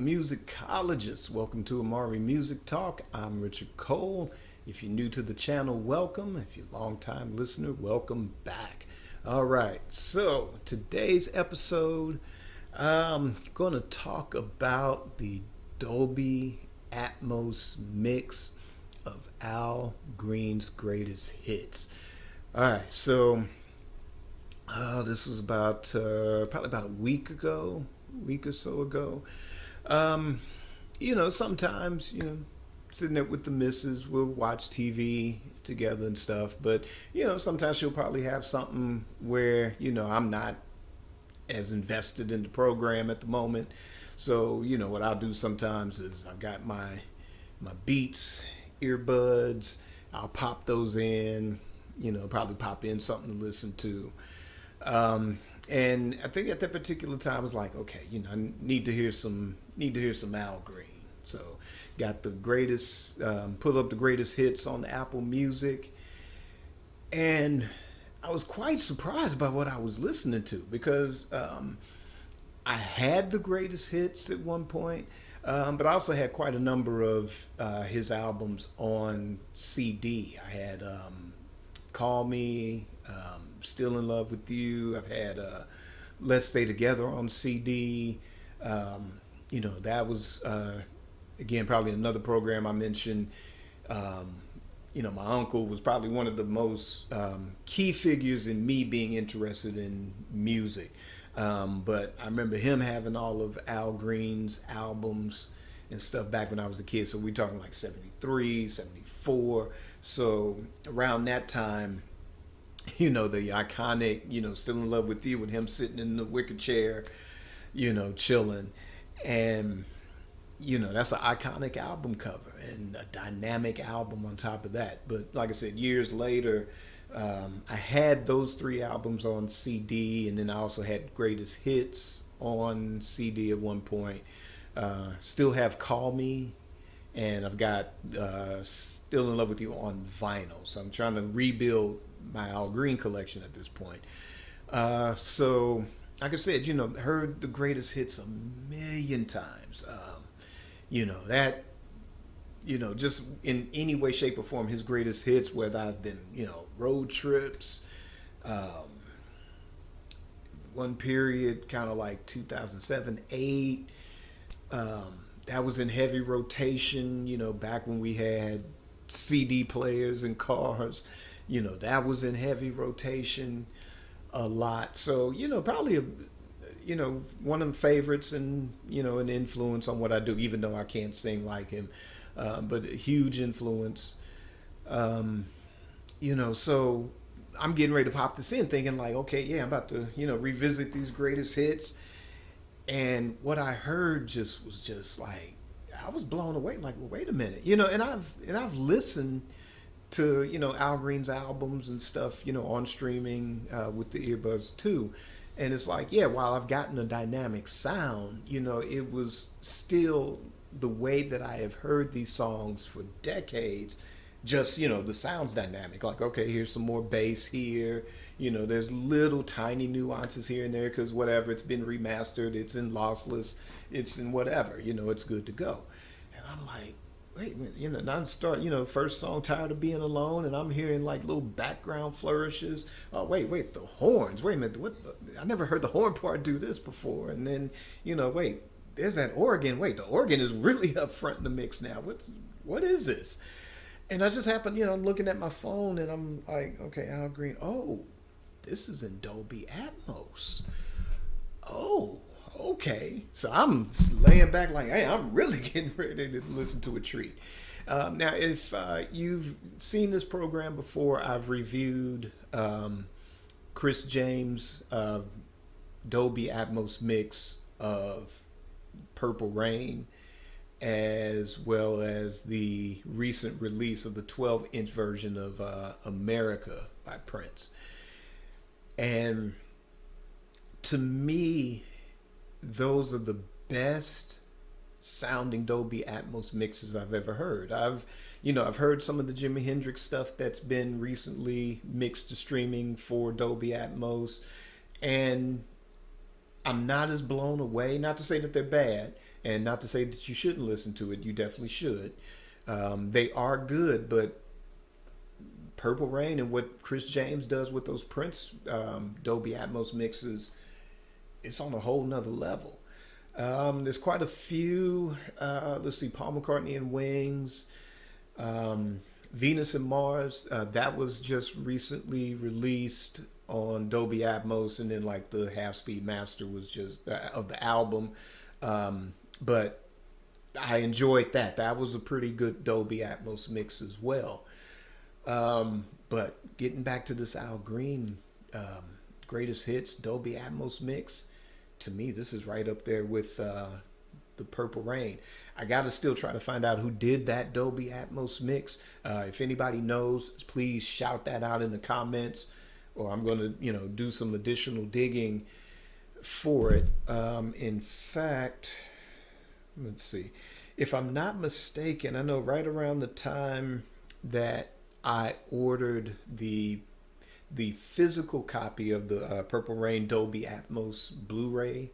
musicologists? Welcome to Amari Music Talk. I'm Richard Cole. If you're new to the channel, welcome. If you're a long-time listener, welcome back. All right, so today's episode, I'm going to talk about the Dolby Atmos mix of Al Green's greatest hits. All right, so this was about probably about a week or so ago. Sometimes, sitting there with the missus, we'll watch TV together and stuff. But, sometimes she'll probably have something where, I'm not as invested in the program at the moment. So, what I'll do sometimes is I've got my Beats earbuds. I'll pop those in, probably pop in something to listen to. And I think at that particular time I was like, okay, I need to hear some Al Green. So got the greatest, put up the greatest hits on Apple Music, and I was quite surprised by what I was listening to because I had the greatest hits at one point, but I also had quite a number of his albums on CD. I had Call Me, Still in Love with You. I've had Let's Stay Together on CD. That was, again, probably another program I mentioned. My uncle was probably one of the most key figures in me being interested in music. But I remember him having all of Al Green's albums and stuff back when I was a kid. So we're talking like 73, 74. So around that time, the iconic, Still in Love with You, with him sitting in the wicker chair, chilling. And, that's an iconic album cover and a dynamic album on top of that. But like I said, years later, I had those three albums on CD, and then I also had Greatest Hits on CD at one point. Still have Call Me, and I've got Still in Love with You on vinyl. So I'm trying to rebuild my Al Green collection at this point. So like I said, heard the greatest hits a million times. Just in any way, shape, or form, his greatest hits, whether I've been, road trips, one period, kind of like 2007, 8, that was in heavy rotation, back when we had CD players in cars, that was in heavy rotation a lot. So, probably one of the favorites and, an influence on what I do, even though I can't sing like him, but a huge influence. So I'm getting ready to pop this in thinking like, okay, yeah, I'm about to, revisit these greatest hits. And what I heard was just like, I was blown away. Like, well, wait a minute, and I've listened to, Al Green's albums and stuff, on streaming with the earbuds too. And it's like, yeah, while I've gotten a dynamic sound, it was still the way that I have heard these songs for decades. Just, the sound's dynamic. Like, okay, here's some more bass here. There's little tiny nuances here and there because whatever, it's been remastered, it's in lossless, it's in whatever, it's good to go. And I'm like, wait a minute, now I'm starting, first song, Tired of Being Alone, and I'm hearing like little background flourishes. Oh, wait, the horns. Wait a minute, I never heard the horn part do this before. And then, wait, there's that organ. Wait, the organ is really up front in the mix now. What is this? And I just happened, I'm looking at my phone and I'm like, okay, Al Green. Oh, this is in Dolby Atmos. Oh, okay. So I'm laying back like, hey, I'm really getting ready to listen to a treat. Now, if you've seen this program before, I've reviewed Chris James' Dolby Atmos mix of Purple Rain, as well as the recent release of the 12-inch version of America by Prince. And to me, those are the best sounding Dolby Atmos mixes I've ever heard. I've heard some of the Jimi Hendrix stuff that's been recently mixed to streaming for Dolby Atmos, and I'm not as blown away. Not to say that they're bad, And not to say that you shouldn't listen to it, you definitely should. They are good, but Purple Rain and what Chris James does with those Prince Dolby Atmos mixes, it's on a whole nother level. There's quite a few. Let's see, Paul McCartney and Wings, Venus and Mars. That was just recently released on Dolby Atmos, and then like the half speed master was just of the album. But I enjoyed that. That was a pretty good Dolby Atmos mix as well. But getting back to this Al Green greatest hits Dolby Atmos mix, to me, this is right up there with the Purple Rain. I got to still try to find out who did that Dolby Atmos mix. If anybody knows, please shout that out in the comments, or I'm going to, do some additional digging for it. In fact, let's see. If I'm not mistaken, I know right around the time that I ordered the physical copy of the Purple Rain Dolby Atmos Blu-ray.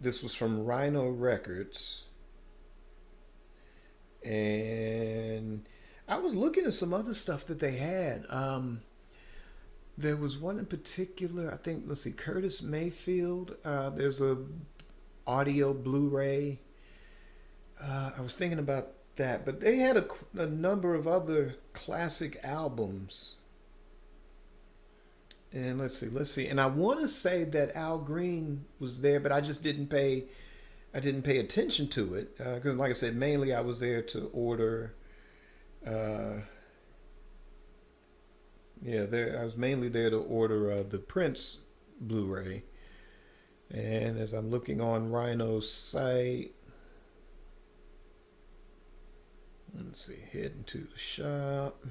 This was from Rhino Records, and I was looking at some other stuff that they had. There was one in particular. I think, let's see, Curtis Mayfield. There's a audio Blu-ray. I was thinking about that, but they had a number of other classic albums. And let's see. And I want to say that Al Green was there, but I just didn't pay attention to it because, like I said, mainly I was there to order. I was mainly there to order the Prince Blu-ray. And as I'm looking on Rhino's site, let's see, heading to the shop.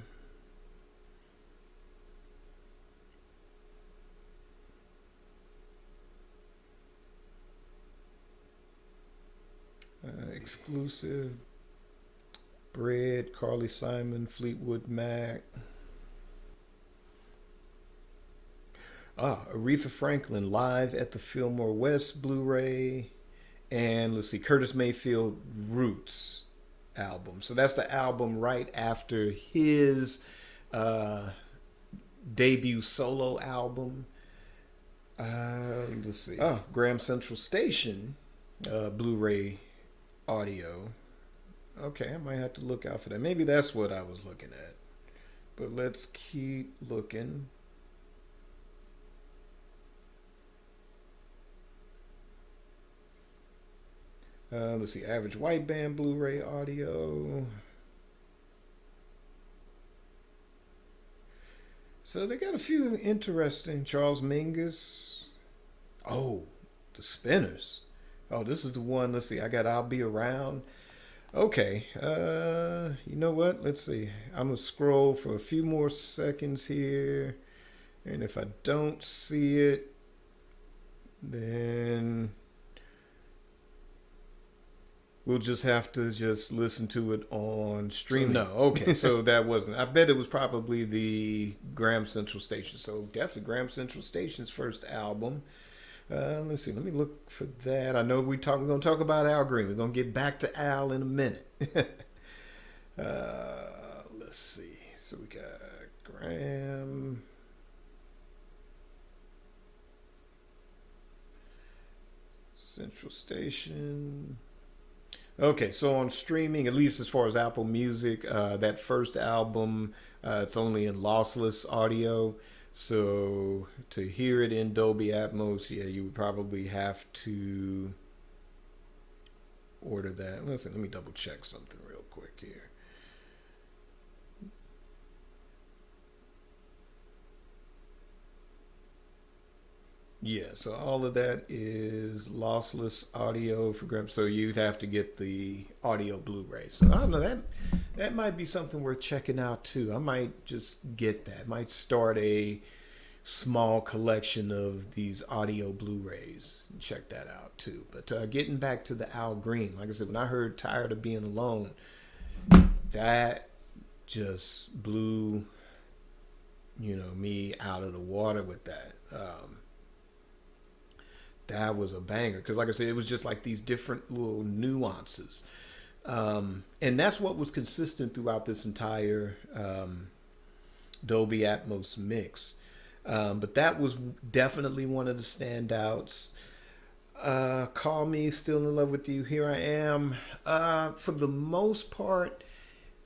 Exclusive, Bread, Carly Simon, Fleetwood Mac. Aretha Franklin live at the Fillmore West Blu-ray. And let's see, Curtis Mayfield Roots album. So that's the album right after his debut solo album. Let's see. Graham Central Station Blu-ray audio. Okay, I might have to look out for that. Maybe that's what I was looking at. But let's keep looking. Let's see, Average White Band Blu-ray audio. So they got a few interesting. Charles Mingus. Oh, the Spinners. Oh, this is the one. Let's see. I got I'll Be Around. Okay. You know what? Let's see. I'm going to scroll for a few more seconds here. And if I don't see it, then we'll just have to just listen to it on stream. No, okay. So that wasn't. I bet it was probably the Graham Central Station. So definitely Graham Central Station's first album. Let's see. Let me look for that. I know we're going to talk about Al Green. We're going to get back to Al in a minute. Let's see. So we got Graham Central Station. Okay, so on streaming, at least as far as Apple Music, that first album, it's only in lossless audio. So to hear it in Dolby Atmos, yeah, you would probably have to order that. Listen, let me double check something real quick here. Yeah, so all of that is lossless audio for Graham. So you'd have to get the audio Blu-ray. So I don't know, that might be something worth checking out too. I might just get that. Might start a small collection of these audio Blu-rays and check that out too. But getting back to the Al Green, like I said, when I heard "Tired of Being Alone," that just blew, me out of the water with that. That was a banger because, like I said, it was just like these different little nuances, and that's what was consistent throughout this entire Dolby Atmos mix. But that was definitely one of the standouts. Call Me, Still in Love with You, Here I Am. For the most part,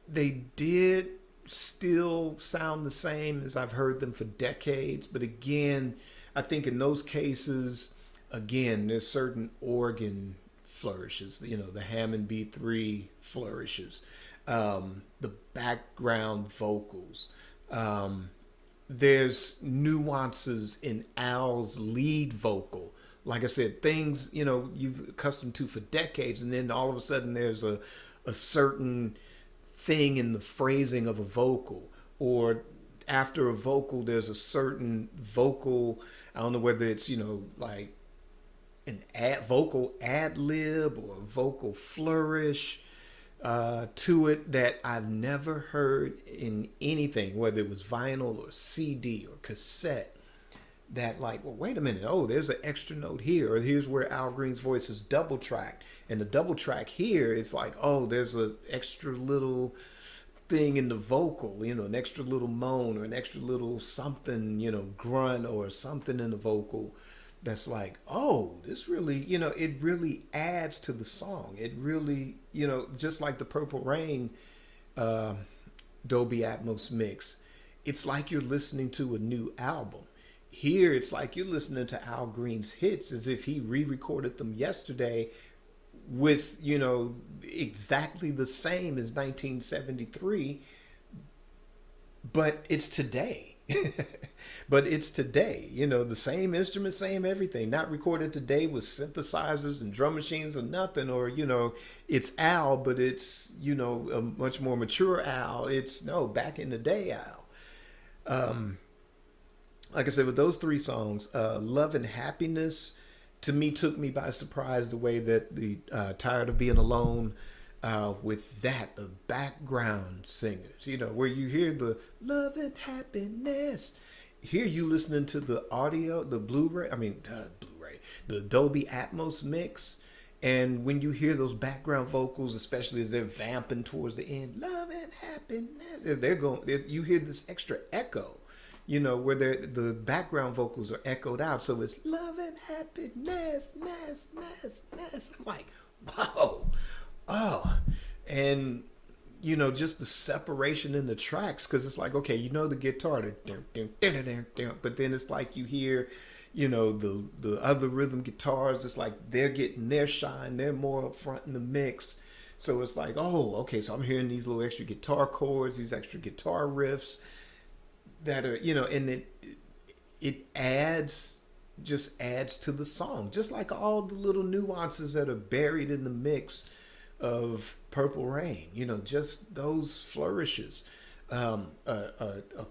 they did still sound the same as I've heard them for decades. But again, I think in those cases, again, there's certain organ flourishes. You know, the Hammond B3 flourishes, the background vocals. There's nuances in Al's lead vocal. Like I said, things, you know, you've accustomed to for decades, and then all of a sudden there's a certain thing in the phrasing of a vocal, or after a vocal there's a certain vocal, I don't know whether it's, you know, like an vocal ad lib or a vocal flourish to it that I've never heard in anything, whether it was vinyl or CD or cassette. That like, well, wait a minute, oh, there's an extra note here, or here's where Al Green's voice is double tracked, and the double track here, it's like, oh, there's an extra little thing in the vocal, you know, an extra little moan or an extra little something, you know, grunt or something in the vocal that's like, oh, this really, you know, it really adds to the song. It really, you know, just like the Purple Rain Dolby Atmos mix, it's like you're listening to a new album. Here, it's like you're listening to Al Green's hits as if he re-recorded them yesterday with, you know, exactly the same as 1973, but it's today. But it's today, you know, the same instrument, same everything, not recorded today with synthesizers and drum machines or nothing, or, you know, it's Al, but it's, you know, a much more mature Al. It's no, back in the day Al. Like I said, with those three songs, Love and Happiness, to me, took me by surprise the way that the Tired of Being Alone, with that, the background singers, you know, where you hear the love and happiness. Here you listening to the audio, the Blu-ray, the Dolby Atmos mix. And when you hear those background vocals, especially as they're vamping towards the end, love and happiness, you hear this extra echo, you know, where the background vocals are echoed out. So it's love and happiness, ness. I'm like, wow. Oh, and you know, just the separation in the tracks, because it's like, okay, you know, the guitar, but then it's like you hear, you know, the other rhythm guitars, it's like they're getting their shine, they're more up front in the mix. So it's like, oh, okay, so I'm hearing these little extra guitar chords, these extra guitar riffs that are, you know, and it just adds to the song, just like all the little nuances that are buried in the mix of Purple Rain, you know, just those flourishes, a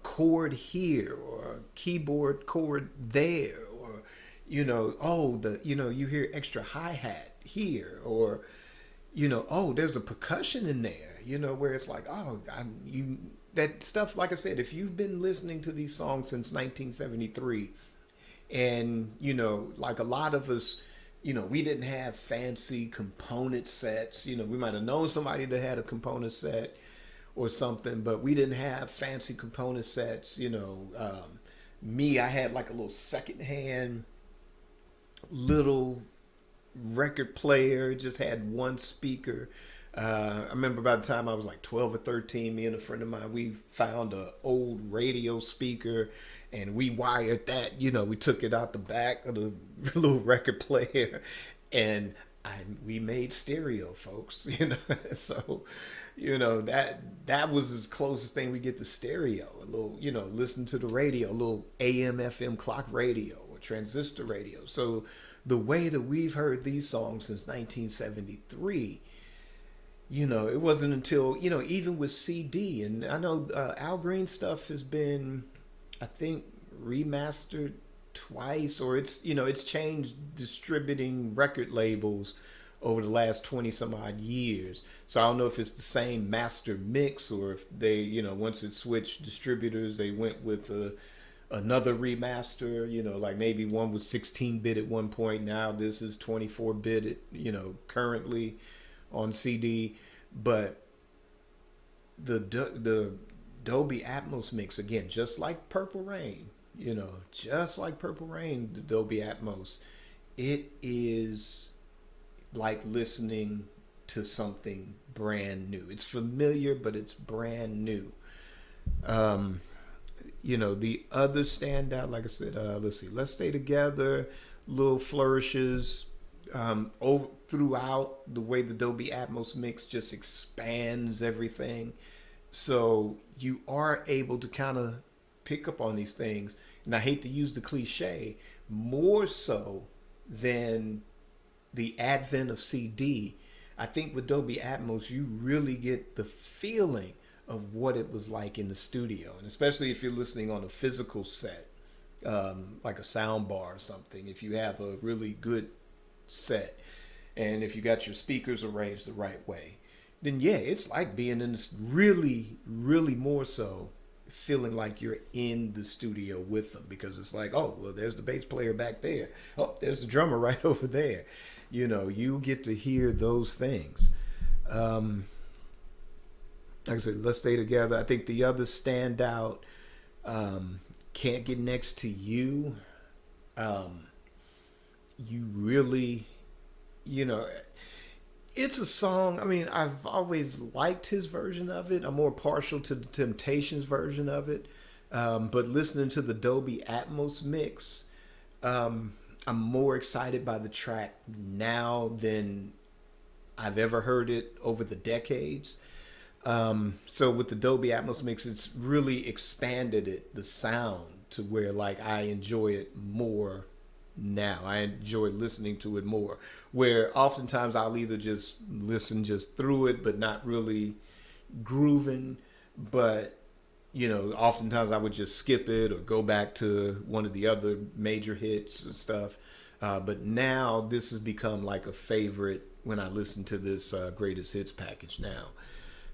chord here or a keyboard chord there, or, you know, oh, you hear extra hi-hat here, or, you know, oh, there's a percussion in there, you know, where it's like, oh, that stuff, like I said, if you've been listening to these songs since 1973, and, you know, like a lot of us, you know, we didn't have fancy component sets. You know, we might have known somebody that had a component set or something, but we didn't have fancy component sets. You know, I had like a little secondhand little record player, just had one speaker. I remember by the time I was like 12 or 13, me and a friend of mine, we found an old radio speaker, and we wired that, you know, we took it out the back of the little record player, and we made stereo, folks, you know. So, you know, that was as closest thing we get to stereo. A little, you know, listen to the radio, a little AM, FM clock radio or transistor radio. So the way that we've heard these songs since 1973, you know, it wasn't until, you know, even with CD, and I know Al Green stuff has been, I think, remastered twice, or it's, you know, it's changed distributing record labels over the last 20 some odd years. So I don't know if it's the same master mix, or if they, you know, once it switched distributors, they went with a another remaster, like maybe one was 16-bit at one point. Now this is 24-bit, currently on CD. But the Dolby Atmos mix, again, just like Purple Rain, just like Purple Rain, the Dolby Atmos, it is like listening to something brand new. It's familiar, but it's brand new. The other standout, like I said, let's see, Let's Stay Together, little flourishes over throughout the way the Dolby Atmos mix just expands everything. So you are able to kind of pick up on these things. And I hate to use the cliche, more so than the advent of CD. I think with Dolby Atmos, you really get the feeling of what it was like in the studio. And especially if you're listening on a physical set, like a sound bar or something, if you have a really good set and if you got your speakers arranged the right way, then yeah, it's like being in this really, really more so feeling like you're in the studio with them, because it's like, oh, well, there's the bass player back there. Oh, there's the drummer right over there. You get to hear those things. Like I said, Let's Stay Together. I think the other standout, Can't Get Next to You. You really, it's a song. I mean, I've always liked his version of it. I'm more partial to the Temptations version of it. But listening to the Dolby Atmos mix, I'm more excited by the track now than I've ever heard it over the decades. So with the Dolby Atmos mix, it's really expanded the sound to where like I enjoy it more now. I enjoy listening to it more. Where oftentimes I'll either just listen just through it, but not really grooving. But oftentimes I would just skip it or go back to one of the other major hits and stuff. But now this has become like a favorite when I listen to this greatest hits package now.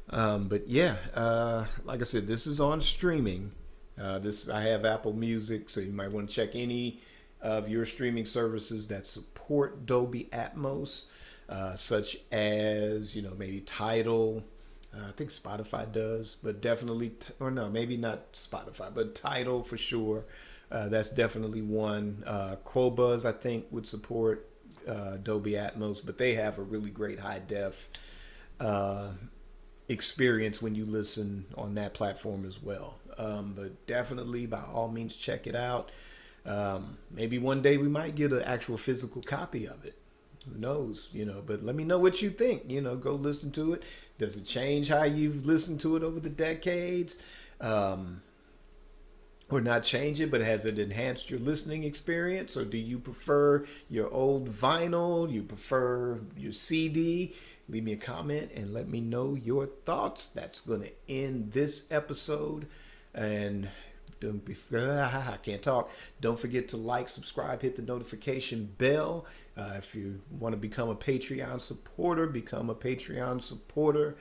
But yeah, like I said, this is on streaming. I have Apple Music, so you might want to check any of your streaming services that support Dolby Atmos, such as maybe Tidal. I think Spotify does, but definitely, or no, maybe not Spotify, but Tidal for sure. That's definitely one. Qobuz, I think, would support Dolby Atmos, but they have a really great high def experience when you listen on that platform as well. But definitely, by all means, check it out. Maybe one day we might get an actual physical copy of it. Who knows, but let me know what you think. Go listen to it. Does it change how you've listened to it over the decades? Or not change it, but has it enhanced your listening experience? Or do you prefer your old vinyl? You prefer your CD? Leave me a comment and let me know your thoughts. That's going to end this episode. And I can't talk. Don't forget to like, subscribe, hit the notification bell. If you want to become a Patreon supporter, become a Patreon supporter.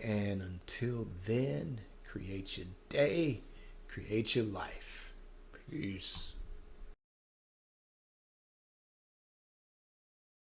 And until then, create your day, create your life. Peace.